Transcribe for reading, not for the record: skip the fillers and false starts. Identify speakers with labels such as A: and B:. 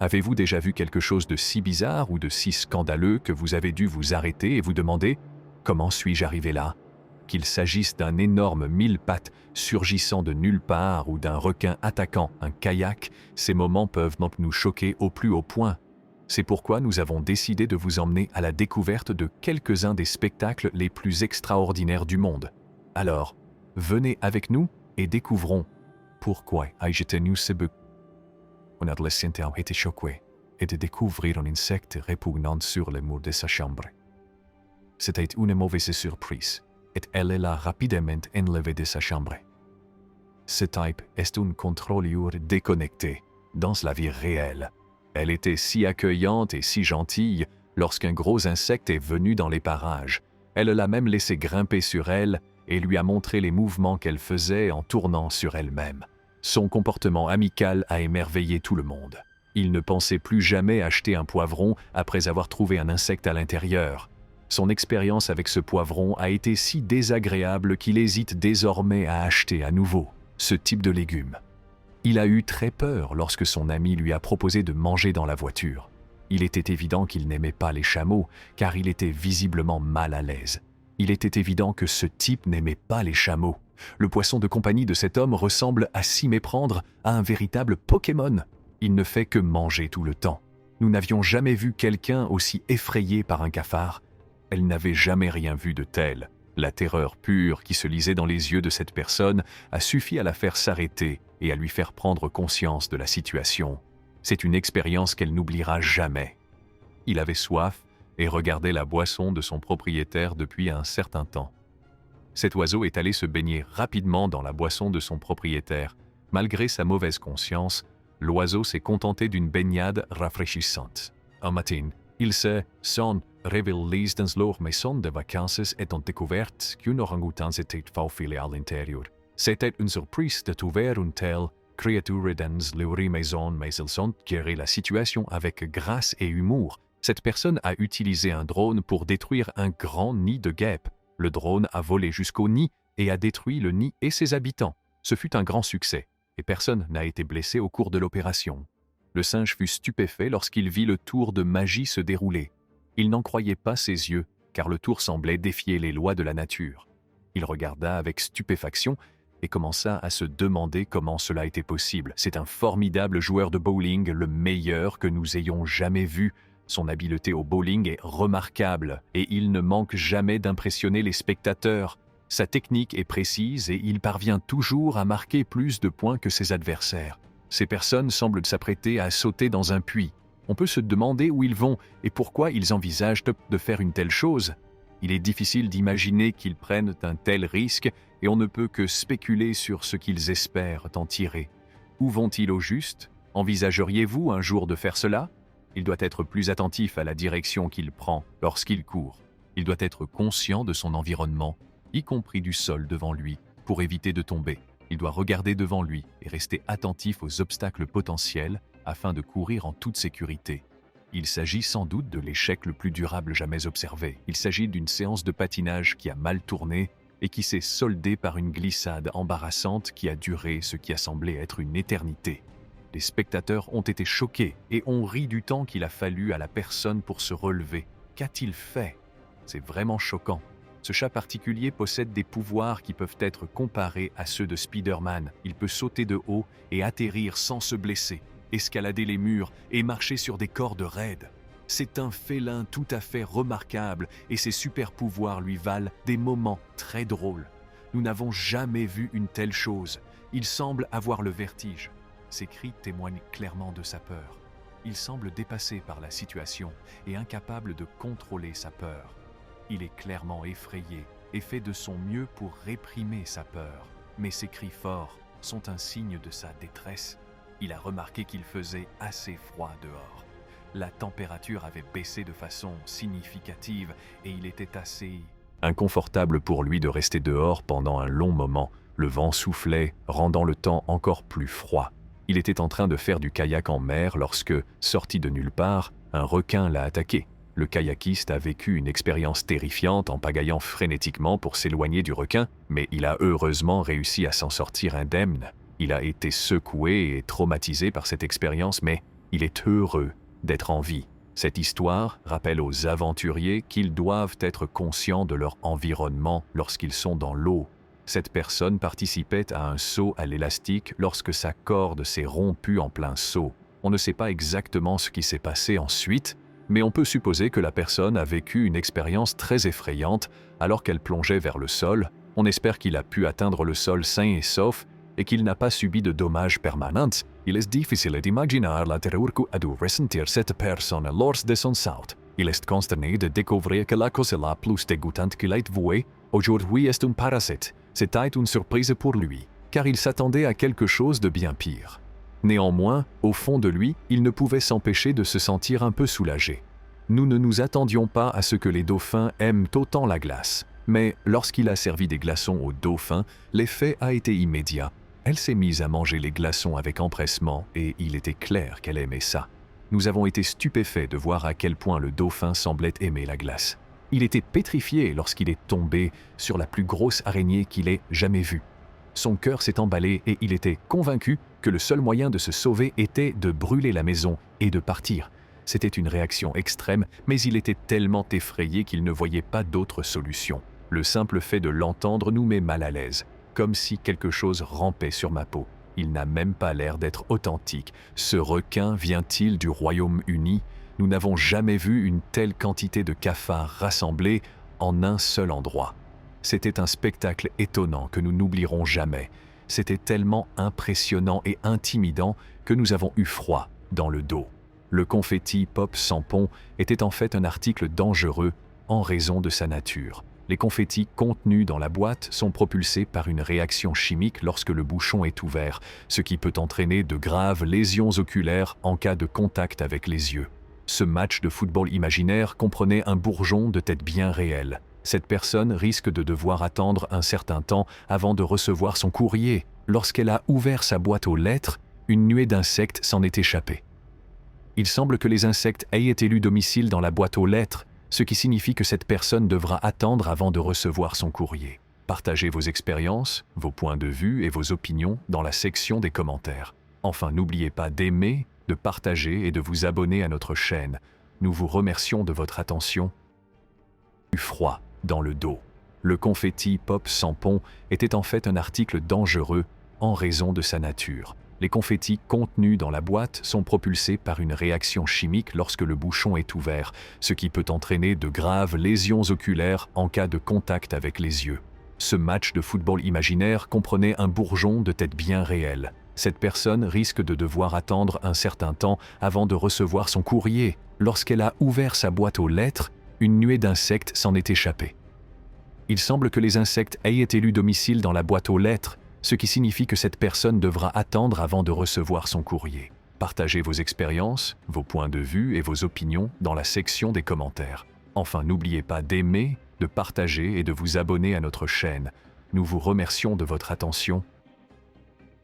A: Avez-vous déjà vu quelque chose de si bizarre ou de si scandaleux que vous avez dû vous arrêter et vous demander « Comment suis-je arrivé là ?» Qu'il s'agisse d'un énorme mille-pattes surgissant de nulle part ou d'un requin attaquant un kayak, ces moments peuvent nous choquer au plus haut point. C'est pourquoi nous avons décidé de vous emmener à la découverte de quelques-uns des spectacles les plus extraordinaires du monde. Alors, venez avec nous et découvrons pourquoi j'étais tenu ce but. Un adolescent a été choqué et de découvrir un insecte répugnant sur les murs de sa chambre. C'était une mauvaise surprise et elle l'a rapidement enlevé de sa chambre. Ce type est un contrôleur déconnecté dans la vie réelle. Elle était si accueillante et si gentille lorsqu'un gros insecte est venu dans les parages. Elle l'a même laissé grimper sur elle et lui a montré les mouvements qu'elle faisait en tournant sur elle-même. Son comportement amical a émerveillé tout le monde. Il ne pensait plus jamais acheter un poivron après avoir trouvé un insecte à l'intérieur. Son expérience avec ce poivron a été si désagréable qu'il hésite désormais à acheter à nouveau ce type de légumes. Il a eu très peur lorsque son ami lui a proposé de manger dans la voiture. Il était évident qu'il n'aimait pas les chameaux, car il était visiblement mal à l'aise. Il était évident que ce type n'aimait pas les chameaux. Le poisson de compagnie de cet homme ressemble à s'y méprendre à un véritable Pokémon. Il ne fait que manger tout le temps. Nous n'avions jamais vu quelqu'un aussi effrayé par un cafard. Elle n'avait jamais rien vu de tel. La terreur pure qui se lisait dans les yeux de cette personne a suffi à la faire s'arrêter et à lui faire prendre conscience de la situation. C'est une expérience qu'elle n'oubliera jamais. Il avait soif et regardait la boisson de son propriétaire depuis un certain temps. Cet oiseau est allé se baigner rapidement dans la boisson de son propriétaire. Malgré sa mauvaise conscience, l'oiseau s'est contenté d'une baignade rafraîchissante. Un matin, il s'est révélé dans leur maison de vacances et ont découvert qu'un orang-outan s'était faufilé à l'intérieur. C'était une surprise de trouver une telle créature dans leur maison, mais ils ont géré la situation avec grâce et humour. Cette personne a utilisé un drone pour détruire un grand nid de guêpes. Le drone a volé jusqu'au nid et a détruit le nid et ses habitants. Ce fut un grand succès, et personne n'a été blessé au cours de l'opération. Le singe fut stupéfait lorsqu'il vit le tour de magie se dérouler. Il n'en croyait pas ses yeux, car le tour semblait défier les lois de la nature. Il regarda avec stupéfaction et commença à se demander comment cela était possible. C'est un formidable joueur de bowling, le meilleur que nous ayons jamais vu. Son habileté au bowling est remarquable et il ne manque jamais d'impressionner les spectateurs. Sa technique est précise et il parvient toujours à marquer plus de points que ses adversaires. Ces personnes semblent s'apprêter à sauter dans un puits. On peut se demander où ils vont et pourquoi ils envisagent de faire une telle chose. Il est difficile d'imaginer qu'ils prennent un tel risque et on ne peut que spéculer sur ce qu'ils espèrent en tirer. Où vont-ils au juste? Envisageriez-vous un jour de faire cela? Il doit être plus attentif à la direction qu'il prend lorsqu'il court. Il doit être conscient de son environnement, y compris du sol devant lui, pour éviter de tomber. Il doit regarder devant lui et rester attentif aux obstacles potentiels afin de courir en toute sécurité. Il s'agit sans doute de l'échec le plus durable jamais observé. Il s'agit d'une séance de patinage qui a mal tourné et qui s'est soldée par une glissade embarrassante qui a duré ce qui a semblé être une éternité. Les spectateurs ont été choqués et ont ri du temps qu'il a fallu à la personne pour se relever. Qu'a-t-il fait? C'est vraiment choquant. Ce chat particulier possède des pouvoirs qui peuvent être comparés à ceux de Spider-Man. Il peut sauter de haut et atterrir sans se blesser, escalader les murs et marcher sur des cordes raides. C'est un félin tout à fait remarquable et ses super pouvoirs lui valent des moments très drôles. Nous n'avons jamais vu une telle chose. Il semble avoir le vertige. Ses cris témoignent clairement de sa peur. Il semble dépassé par la situation et incapable de contrôler sa peur. Il est clairement effrayé et fait de son mieux pour réprimer sa peur. Mais ses cris forts sont un signe de sa détresse. Il a remarqué qu'il faisait assez froid dehors. La température avait baissé de façon significative et il était assez inconfortable pour lui de rester dehors pendant un long moment. Le vent soufflait, rendant le temps encore plus froid. Il était en train de faire du kayak en mer lorsque, sorti de nulle part, un requin l'a attaqué. Le kayakiste a vécu une expérience terrifiante en pagaillant frénétiquement pour s'éloigner du requin, mais il a heureusement réussi à s'en sortir indemne. Il a été secoué et traumatisé par cette expérience, mais Il est heureux d'être en vie. Cette histoire rappelle aux aventuriers qu'ils doivent être conscients de leur environnement lorsqu'ils sont dans l'eau. Cette personne participait à un saut à l'élastique lorsque sa corde s'est rompue en plein saut. On ne sait pas exactement ce qui s'est passé ensuite, mais on peut supposer que la personne a vécu une expérience très effrayante alors qu'elle plongeait vers le sol. On espère qu'il a pu atteindre le sol sain et sauf et qu'il n'a pas subi de dommages permanents. Il est difficile d'imaginer la terreur qu'a dû ressentir cette personne lors de son saut. Il est consterné de découvrir que la chose la plus dégoûtante qu'il ait vue aujourd'hui est un parasite. C'était une surprise pour lui, car il s'attendait à quelque chose de bien pire. Néanmoins, au fond de lui, il ne pouvait s'empêcher de se sentir un peu soulagé. Nous ne nous attendions pas à ce que les dauphins aiment autant la glace. Mais lorsqu'il a servi des glaçons aux dauphins, l'effet a été immédiat. Elle s'est mise à manger les glaçons avec empressement et il était clair qu'elle aimait ça. Nous avons été stupéfaits de voir à quel point le dauphin semblait aimer la glace. Il était pétrifié lorsqu'il est tombé sur la plus grosse araignée qu'il ait jamais vue. Son cœur s'est emballé et il était convaincu que le seul moyen de se sauver était de brûler la maison et de partir. C'était une réaction extrême, mais il était tellement effrayé qu'il ne voyait pas d'autre solution. Le simple fait de l'entendre nous met mal à l'aise, comme si quelque chose rampait sur ma peau. Il n'a même pas l'air d'être authentique. Ce requin vient-il du Royaume-Uni? Nous n'avons jamais vu une telle quantité de cafards rassemblés en un seul endroit. C'était un spectacle étonnant que nous n'oublierons jamais. C'était tellement impressionnant et intimidant que nous avons eu froid dans le dos. Le confetti Pop Sampon était en fait un article dangereux en raison de sa nature. Les confettis contenus dans la boîte sont propulsés par une réaction chimique lorsque le bouchon est ouvert, ce qui peut entraîner de graves lésions oculaires en cas de contact avec les yeux. Ce match de football imaginaire comprenait un bourgeon de tête bien réel. Cette personne risque de devoir attendre un certain temps avant de recevoir son courrier. Lorsqu'elle a ouvert sa boîte aux lettres, une nuée d'insectes s'en est échappée. Il semble que les insectes aient élu domicile dans la boîte aux lettres, ce qui signifie que cette personne devra attendre avant de recevoir son courrier. Partagez vos expériences, vos points de vue et vos opinions dans la section des commentaires. Enfin, n'oubliez pas d'aimer, de partager et de vous abonner à notre chaîne. Nous vous remercions de votre attention. Froid dans le dos. Le confetti Pop Sampon était en fait un article dangereux en raison de sa nature. Les confettis contenus dans la boîte sont propulsés par une réaction chimique lorsque le bouchon est ouvert, ce qui peut entraîner de graves lésions oculaires en cas de contact avec les yeux. Ce match de football imaginaire comprenait un bourgeon de tête bien réel. Cette personne risque de devoir attendre un certain temps avant de recevoir son courrier. Lorsqu'elle a ouvert sa boîte aux lettres, une nuée d'insectes s'en est échappée. Il semble que les insectes aient élu domicile dans la boîte aux lettres, ce qui signifie que cette personne devra attendre avant de recevoir son courrier. Partagez vos expériences, vos points de vue et vos opinions dans la section des commentaires. Enfin, n'oubliez pas d'aimer, de partager et de vous abonner à notre chaîne. Nous vous remercions de votre attention.